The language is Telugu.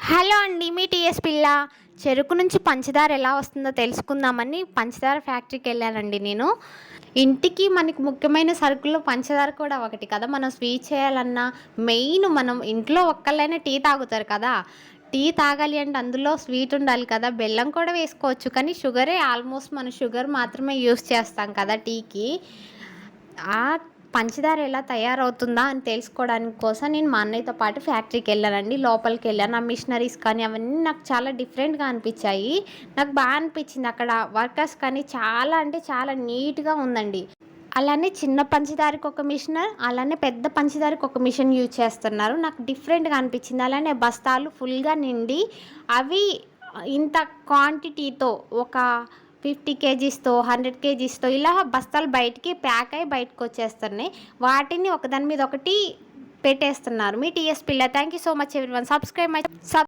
హలో అండి, మీ టీఎస్ పిల్ల. చెరుకు నుంచి పంచదార ఎలా వస్తుందో తెలుసుకుందామని పంచదార ఫ్యాక్టరీకి వెళ్ళానండి నేను. ఇంటికి మనకి ముఖ్యమైన సరుకుల్లో పంచదార కూడా ఒకటి కదా. మనం స్వీట్ చేయాలన్నా మెయిన్ మనం ఇంట్లో ఒక్కళ్ళైనా టీ తాగుతారు కదా. టీ తాగాలి అంటే అందులో స్వీట్ ఉండాలి కదా. బెల్లం కూడా వేసుకోవచ్చు, కానీ షుగరే ఆల్మోస్ట్ మనం షుగర్ మాత్రమే యూస్ చేస్తాం కదా టీకి. ఆ పంచదార ఎలా తయారవుతుందా అని తెలుసుకోవడానికి కోసం నేను మా అన్నయ్యతో పాటు ఫ్యాక్టరీకి వెళ్ళానండి. లోపలికి వెళ్ళాను. ఆ మిషనరీస్ కానీ అవన్నీ నాకు చాలా డిఫరెంట్గా అనిపించాయి. నాకు బాగా అనిపించింది. అక్కడ వర్కర్స్ కానీ చాలా అంటే చాలా నీట్గా ఉందండి. అలానే చిన్న పంచదారకి ఒక మిషన్, అలానే పెద్ద పంచదారకి ఒక మిషన్ యూజ్ చేస్తున్నారు. నాకు డిఫరెంట్గా అనిపించింది. అలానే బస్తాలు ఫుల్గా నిండి అవి ఇంత క్వాంటిటీతో ఒక 50 కేజీస్తో 100 కేజీస్తో ఇలా బస్తాలు బయటికి ప్యాక్ అయ్యి బయటకు వచ్చేస్తున్నాయి. వాటిని ఒకదాని మీద ఒకటి పెట్టేస్తున్నారు. మీ టీఎస్ పిల్ల. Thank you so much everyone. Subscribe my